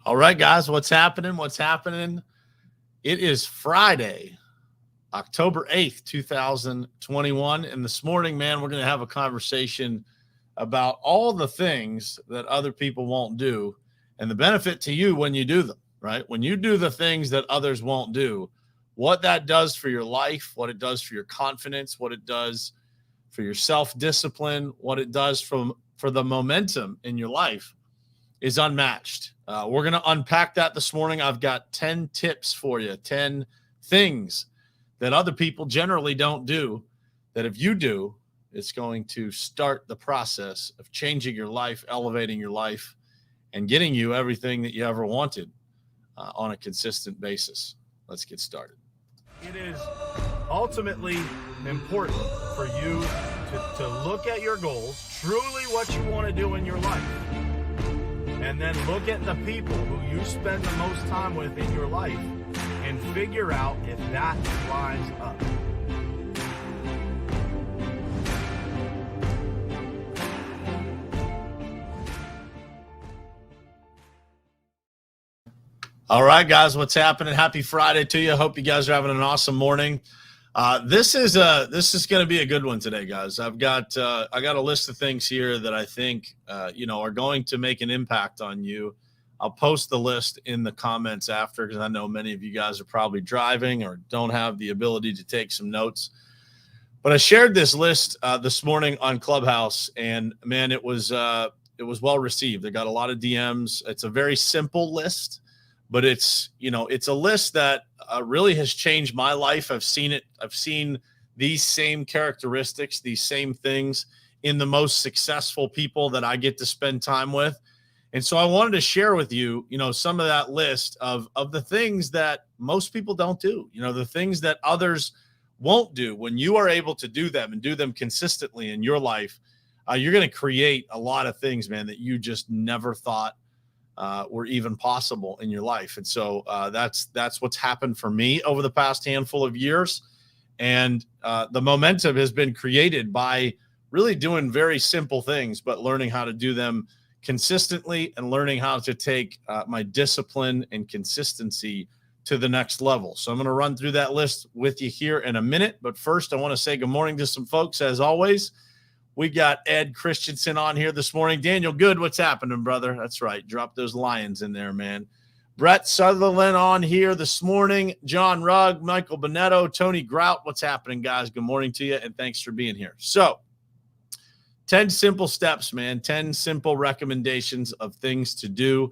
All right, guys, what's happening? What's happening? It is Friday, October 8th, 2021. And this morning, man, we're going to have a conversation about all the things that other people won't do and the benefit to you when you do them, right? When you do the things that others won't do, what that does for your life, what it does for your confidence, what it does for your self-discipline, what it does for the momentum in your life is unmatched. We're going to unpack that this morning. I've got 10 tips for you, 10 things that other people generally don't do, that if you do, it's going to start the process of changing your life, elevating your life, and getting you everything that you ever wanted on a consistent basis. Let's get started. It is ultimately important for you to look at your goals, truly what you want to do in your life. And then look at the people who you spend the most time with in your life and figure out if that lines up. All right, guys, what's happening? Happy Friday to you. Hope you guys are having an awesome morning. This is going to be a good one today, guys. I got a list of things here that I think are going to make an impact on you. I'll post the list in the comments after because I know many of you guys are probably driving or don't have the ability to take some notes. But I shared this list this morning on Clubhouse, and man, it was well received. I got a lot of DMs. It's a very simple list, but it's a list that really has changed my life. I've seen these same characteristics, these same things in the most successful people that I get to spend time with. And so I wanted to share with you, some of that list of the things that most people don't do, the things that others won't do. When you are able to do them and do them consistently in your life, you're going to create a lot of things, man, that you just never thought were even possible in your life. And so that's what's happened for me over the past handful of years. And the momentum has been created by really doing very simple things, but learning how to do them consistently and learning how to take my discipline and consistency to the next level. So I'm going to run through that list with you here in a minute. But first, I want to say good morning to some folks. As always, we got Ed Christensen on here this morning. Daniel Good, what's happening, brother? That's right. Drop those Lions in there, man. Brett Sutherland on here this morning. John Rugg, Michael Bonetto, Tony Grout. What's happening, guys? Good morning to you, and thanks for being here. So 10 simple steps, man. 10 simple recommendations of things to do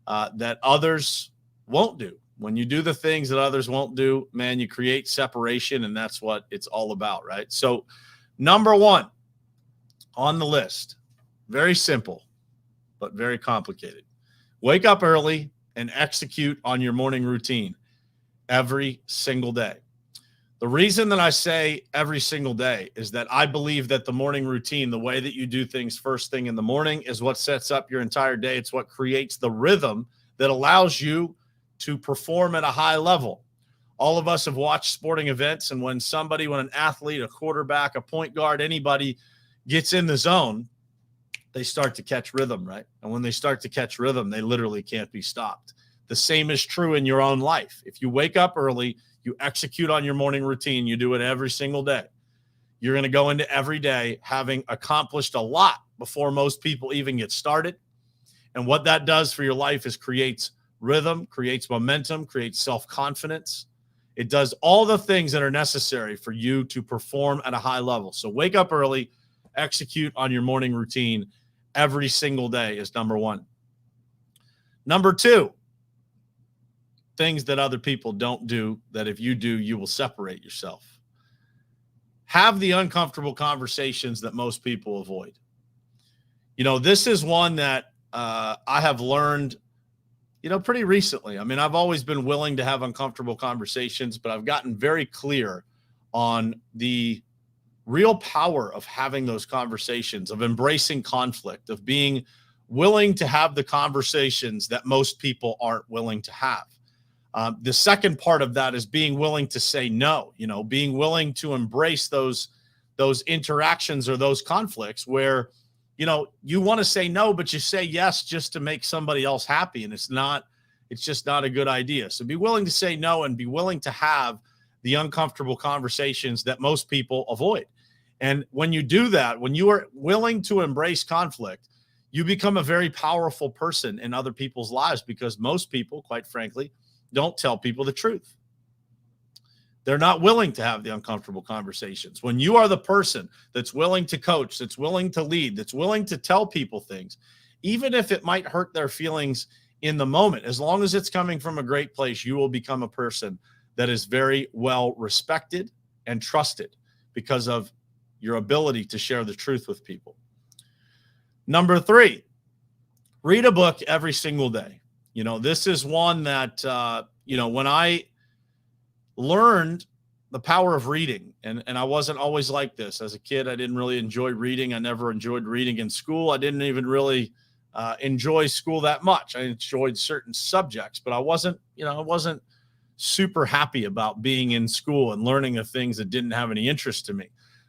that others won't do. When you do the things that others won't do, man, you create separation, and that's what it's all about, right? So number one on the list, very simple, but very complicated. Wake up early and execute on your morning routine every single day. The reason that I say every single day is that I believe that the morning routine, the way that you do things first thing in the morning, is what sets up your entire day. It's what creates the rhythm that allows you to perform at a high level. All of us have watched sporting events, and when an athlete, a quarterback, a point guard, anybody gets in the zone, they start to catch rhythm, right? And when they start to catch rhythm, they literally can't be stopped. The same is true in your own life. If you wake up early, you execute on your morning routine, you do it every single day, you're going to go into every day having accomplished a lot before most people even get started. And what that does for your life is creates rhythm, creates momentum, creates self-confidence. It does all the things that are necessary for you to perform at a high level. So wake up early, execute on your morning routine every single day is number one. Number two, things that other people don't do that if you do, you will separate yourself. Have the uncomfortable conversations that most people avoid. This is one that I have learned pretty recently. I mean, I've always been willing to have uncomfortable conversations, but I've gotten very clear on the real power of having those conversations, of embracing conflict, of being willing to have the conversations that most people aren't willing to have. The second part of that is being willing to say no, being willing to embrace those interactions or those conflicts where, you want to say no, but you say yes just to make somebody else happy. And it's not It's just not a good idea. So be willing to say no and be willing to have the uncomfortable conversations that most people avoid. And when you do that, when you are willing to embrace conflict, you become a very powerful person in other people's lives, because most people, quite frankly, don't tell people the truth. They're not willing to have the uncomfortable conversations. When you are the person that's willing to coach, that's willing to lead, that's willing to tell people things, even if it might hurt their feelings in the moment, as long as it's coming from a great place, you will become a person that is very well respected and trusted because of your ability to share the truth with people. Number 3, read a book every single day. This is one that, when I learned the power of reading, and I wasn't always like this. As a kid, I didn't really enjoy reading. I never enjoyed reading in school. I didn't even really enjoy school that much. I enjoyed certain subjects, but I wasn't super happy about being in school and learning the things that didn't have any interest to me.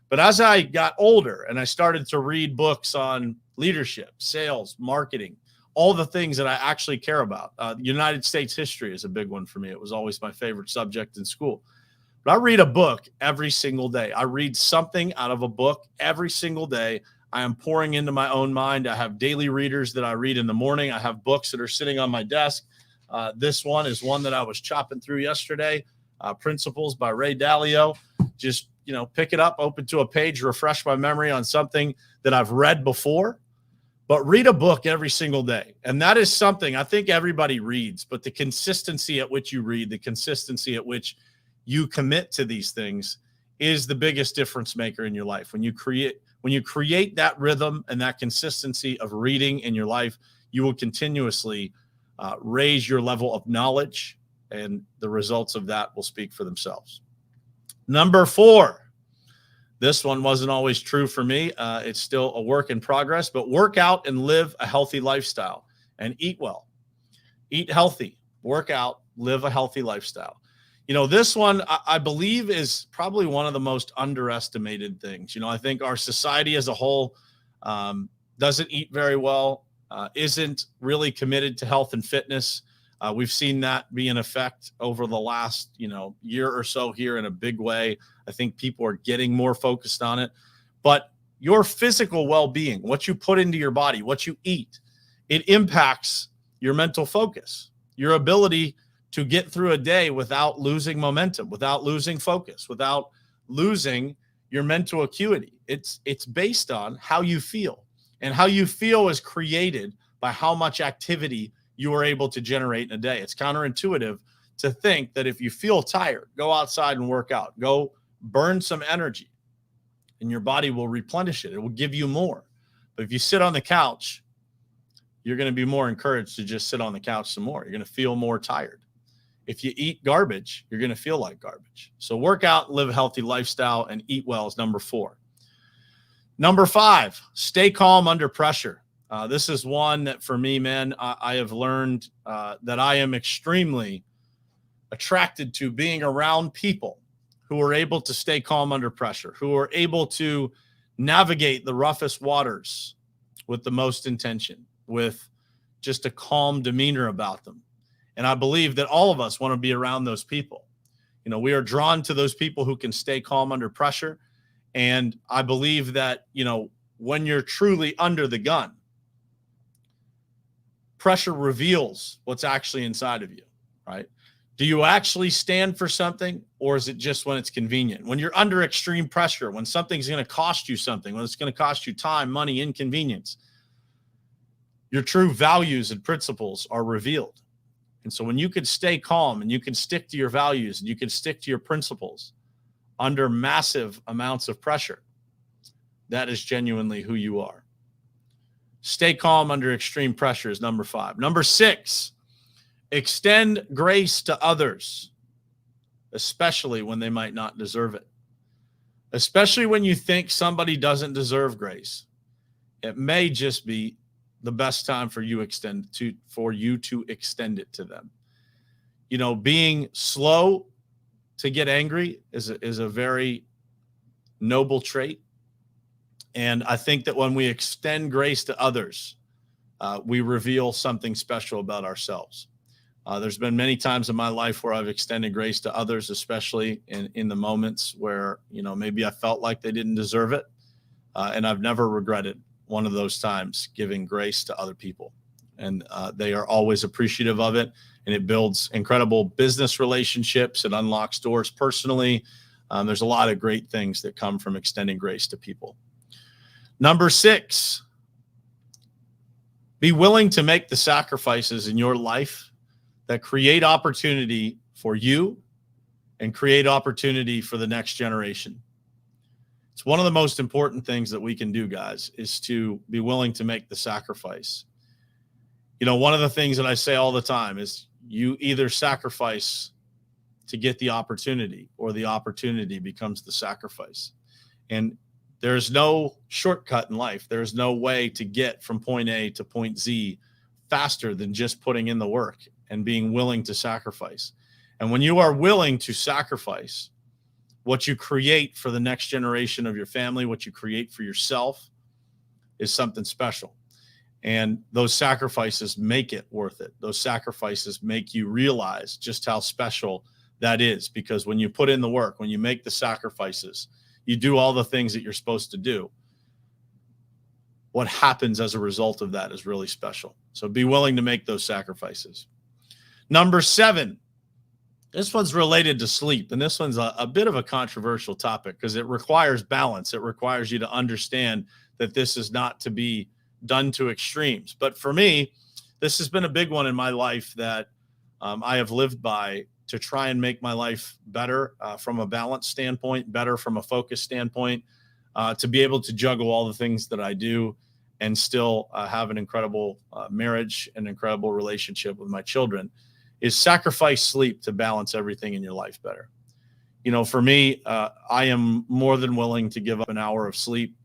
But as I got older and I started to read books on leadership, sales, marketing, all the things that I actually care about. United States history is a big one for me. It was always my favorite subject in school. But I read a book every single day. I read something out of a book every single day. I am pouring into my own mind. I have daily readers that I read in the morning. I have books that are sitting on my desk. This one is one that I was chopping through yesterday, Principles by Ray Dalio. Just, pick it up, open to a page, refresh my memory on something that I've read before. But read a book every single day. And that is something I think everybody reads, but the consistency at which you read, the consistency at which you commit to these things is the biggest difference maker in your life. When you create that rhythm and that consistency of reading in your life, you will continuously raise your level of knowledge, and the results of that will speak for themselves. Number 4. This one wasn't always true for me. It's still a work in progress, but work out and live a healthy lifestyle and eat well. Eat healthy, work out, live a healthy lifestyle. This one I believe is probably one of the most underestimated things. I think our society as a whole doesn't eat very well, isn't really committed to health and fitness. We've seen that be in effect over the last, year or so here in a big way. I think people are getting more focused on it. But your physical well-being, what you put into your body, what you eat, it impacts your mental focus, your ability to get through a day without losing momentum, without losing focus, without losing your mental acuity. It's based on how you feel, and how you feel is created by how much activity you are able to generate in a day. It's counterintuitive to think that if you feel tired, go outside and work out, go burn some energy, and your body will replenish it. It will give you more. But if you sit on the couch, you're going to be more encouraged to just sit on the couch some more. You're going to feel more tired. If you eat garbage, you're going to feel like garbage. So work out, live a healthy lifestyle, and eat well is number 4. Number 5, stay calm under pressure. This is one that for me, man, I have learned that I am extremely attracted to being around people who are able to stay calm under pressure, who are able to navigate the roughest waters with the most intention, with just a calm demeanor about them. And I believe that all of us want to be around those people. We are drawn to those people who can stay calm under pressure. And I believe that, when you're truly under the gun, pressure reveals what's actually inside of you, right? Do you actually stand for something, or is it just when it's convenient? When you're under extreme pressure, when something's going to cost you something, when it's going to cost you time, money, inconvenience, your true values and principles are revealed. And so when you can stay calm and you can stick to your values and you can stick to your principles under massive amounts of pressure, that is genuinely who you are. Stay calm under extreme pressure is number 5. Number 6, extend grace to others, especially when they might not deserve it. Especially when you think somebody doesn't deserve grace. It may just be the best time for you to extend it to them. Being slow to get angry is a very noble trait. And I think that when we extend grace to others, we reveal something special about ourselves. There's been many times in my life where I've extended grace to others, especially in the moments where, maybe I felt like they didn't deserve it. And I've never regretted one of those times giving grace to other people. And they are always appreciative of it. And it builds incredible business relationships. It unlocks doors personally. There's a lot of great things that come from extending grace to people. Number 6, be willing to make the sacrifices in your life that create opportunity for you and create opportunity for the next generation. It's one of the most important things that we can do, guys, is to be willing to make the sacrifice. One of the things that I say all the time is you either sacrifice to get the opportunity or the opportunity becomes the sacrifice. And there's no shortcut in life. There's no way to get from point A to point Z faster than just putting in the work and being willing to sacrifice. And when you are willing to sacrifice, what you create for the next generation of your family, what you create for yourself, is something special. And those sacrifices make it worth it. Those sacrifices make you realize just how special that is, because when you put in the work, when you make the sacrifices, you do all the things that you're supposed to do, what happens as a result of that is really special. So be willing to make those sacrifices. Number 7, this one's related to sleep. And this one's a bit of a controversial topic because it requires balance. It requires you to understand that this is not to be done to extremes. But for me, this has been a big one in my life that I have lived by to try and make my life better from a balance standpoint, better from a focus standpoint, to be able to juggle all the things that I do and still have an incredible marriage, an incredible relationship with my children, is sacrifice sleep to balance everything in your life better. For me, I am more than willing to give up an hour of sleep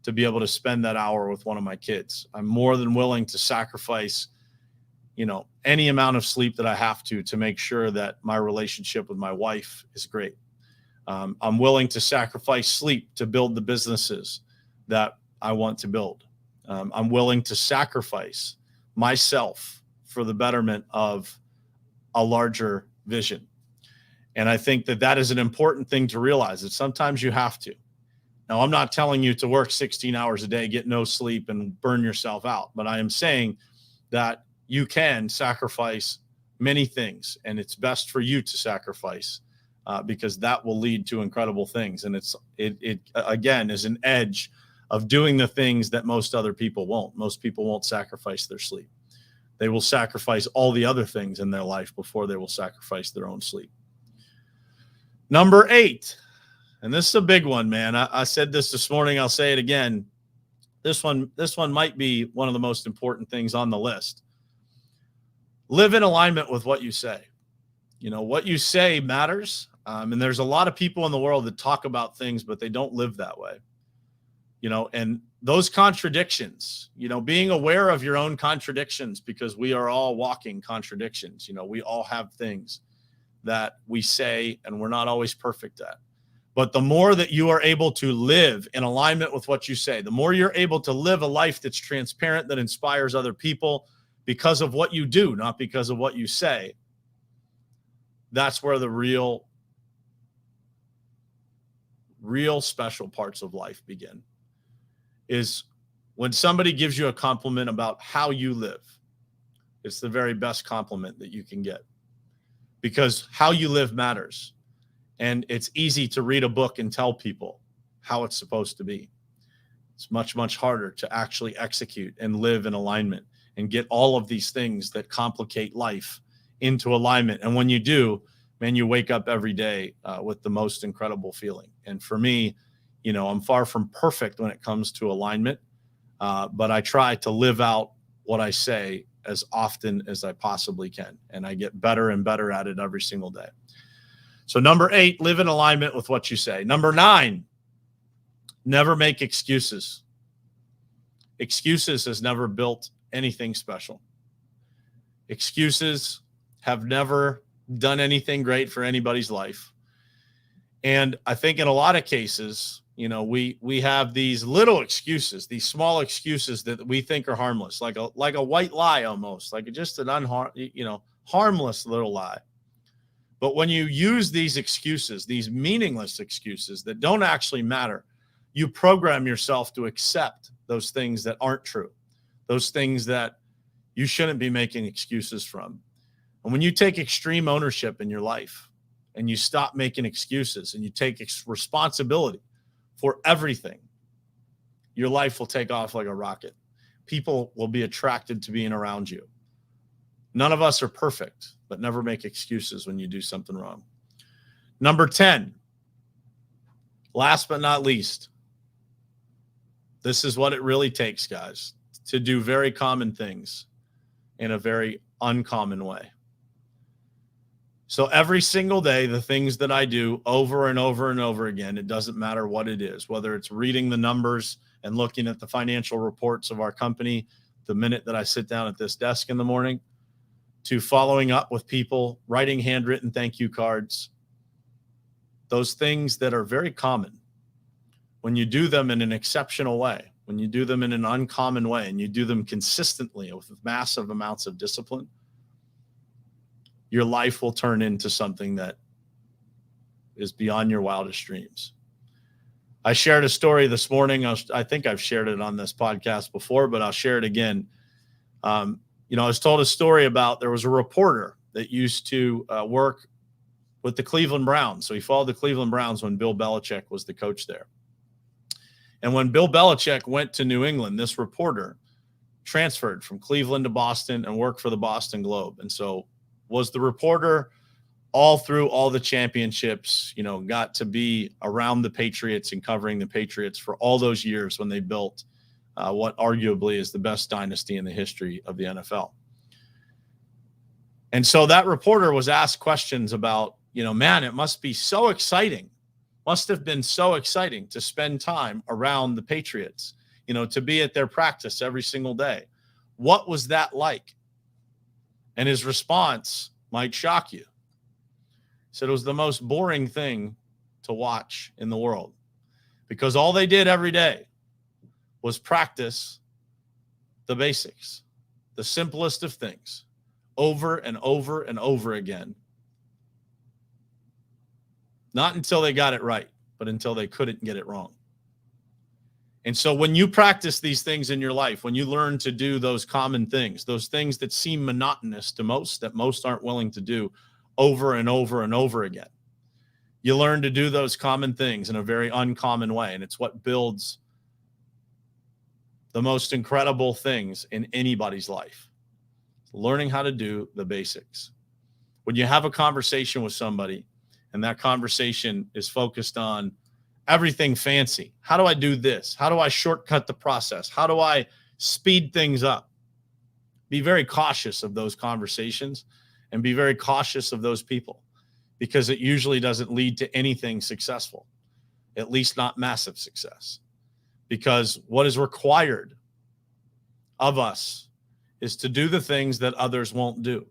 to be able to spend that hour with one of my kids. I'm more than willing to sacrifice any amount of sleep that I have to make sure that my relationship with my wife is great. I'm willing to sacrifice sleep to build the businesses that I want to build. I'm willing to sacrifice myself for the betterment of a larger vision. And I think that is an important thing to realize, that sometimes you have to. Now, I'm not telling you to work 16 hours a day, get no sleep, and burn yourself out. But I am saying that you can sacrifice many things, and it's best for you to sacrifice because that will lead to incredible things. And it again is an edge of doing the things that most other people won't. Most people won't sacrifice their sleep. They will sacrifice all the other things in their life before they will sacrifice their own sleep. Number 8, and this is a big one, man. I said this morning. I'll say it again. This one might be one of the most important things on the list. Live in alignment with what you say. What you say matters. And there's a lot of people in the world that talk about things, but they don't live that way. And those contradictions, being aware of your own contradictions, because we are all walking contradictions. We all have things that we say and we're not always perfect at. But the more that you are able to live in alignment with what you say, the more you're able to live a life that's transparent, that inspires other people because of what you do, not because of what you say. That's where the real special parts of life begin. Is when somebody gives you a compliment about how you live. It's the very best compliment that you can get, because how you live matters. And it's easy to read a book and tell people how it's supposed to be. It's much, much harder to actually execute and live in alignment and get all of these things that complicate life into alignment. And when you do, man, you wake up every day with the most incredible feeling. And for me, I'm far from perfect when it comes to alignment, but I try to live out what I say as often as I possibly can. And I get better and better at it every single day. So number 8, live in alignment with what you say. Number 9, never make excuses. Excuses has never built anything special. Excuses have never done anything great for anybody's life. And I think in a lot of cases, we have these little excuses, these small excuses that we think are harmless, like a white lie, almost like just an harmless little lie. But when you use these excuses, these meaningless excuses that don't actually matter, you program yourself to accept those things that aren't true, those things that you shouldn't be making excuses from. And when you take extreme ownership in your life and you stop making excuses and you take responsibility for everything, your life will take off like a rocket. People will be attracted to being around you. None of us are perfect, but never make excuses when you do something wrong. Number 10, last but not least, this is what it really takes, guys, to do very common things in a very uncommon way. So every single day, the things that I do over and over and over again, it doesn't matter what it is, whether it's reading the numbers and looking at the financial reports of our company the minute that I sit down at this desk in the morning, to following up with people, writing handwritten thank you cards, those things that are very common. When you do them in an exceptional way, when you do them in an uncommon way, and you do them consistently with massive amounts of discipline, your life will turn into something that is beyond your wildest dreams. I shared a story this morning. I think I've shared it on this podcast before, but I'll share it again. I was told a story about there was a reporter that used to work with the Cleveland Browns. So he followed the Cleveland Browns when Bill Belichick was the coach there. And when Bill Belichick went to New England, this reporter transferred from Cleveland to Boston and worked for the Boston Globe. And so was the reporter all through all the championships, got to be around the Patriots and covering the Patriots for all those years when they built what arguably is the best dynasty in the history of the NFL. And so that reporter was asked questions about, man, it must be so exciting. Must have been so exciting to spend time around the Patriots, to be at their practice every single day. What was that like? And his response might shock you. He said it was the most boring thing to watch in the world, because all they did every day was practice the basics, the simplest of things, over and over and over again. Not until they got it right, but until they couldn't get it wrong. And so when you practice these things in your life, when you learn to do those common things, those things that seem monotonous to most, that most aren't willing to do over and over and over again, you learn to do those common things in a very uncommon way. And it's what builds the most incredible things in anybody's life. Learning how to do the basics. When you have a conversation with somebody and that conversation is focused on everything fancy, how do I do this? How do I shortcut the process? How do I speed things up? Be very cautious of those conversations and be very cautious of those people, because it usually doesn't lead to anything successful, at least not massive success. Because what is required of us is to do the things that others won't do.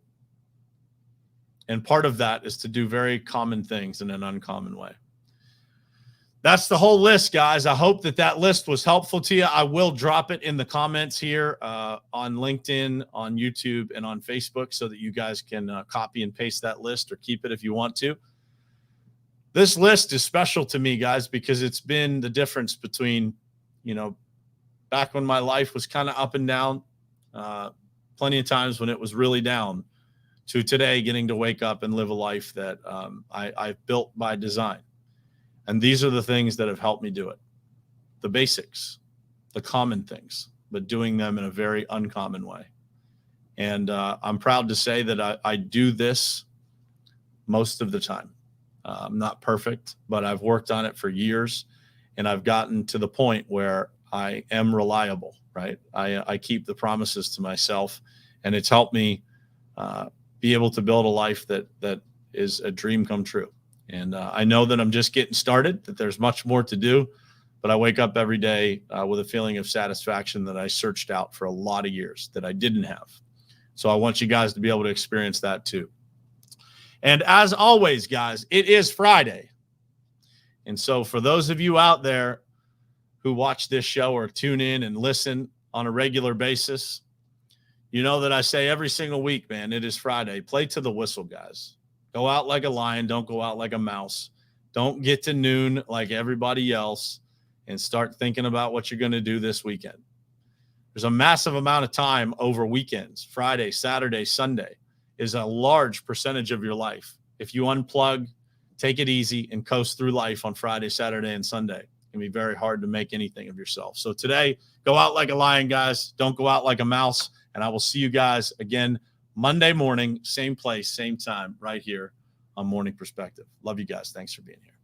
And part of that is to do very common things in an uncommon way. That's the whole list, guys. I hope that list was helpful to you. I will drop it in the comments here on LinkedIn, on YouTube, and on Facebook so that you guys can copy and paste that list or keep it if you want to. This list is special to me, guys, because it's been the difference between back when my life was kind of up and down, plenty of times when it was really down, to today getting to wake up and live a life that I've built by design. And these are the things that have helped me do it. The basics, the common things, but doing them in a very uncommon way. And I'm proud to say that I do this most of the time. I'm not perfect, but I've worked on it for years. And I've gotten to the point where I am reliable, right? I keep the promises to myself, and it's helped me be able to build a life that is a dream come true. And I know that I'm just getting started, that there's much more to do, but I wake up every day with a feeling of satisfaction that I searched out for a lot of years that I didn't have. So I want you guys to be able to experience that too. And as always, guys, it is Friday. And so for those of you out there who watch this show or tune in and listen on a regular basis, you know that I say every single week, man, it is Friday. Play to the whistle, guys. Go out like a lion. Don't go out like a mouse. Don't get to noon like everybody else and start thinking about what you're going to do this weekend. There's a massive amount of time over weekends. Friday, Saturday, Sunday is a large percentage of your life. If you unplug, take it easy, and coast through life on Friday, Saturday, and Sunday, it can be very hard to make anything of yourself. So today, go out like a lion, guys. Don't go out like a mouse. And I will see you guys again Monday morning, same place, same time, right here on Morning Perspective. Love you guys. Thanks for being here.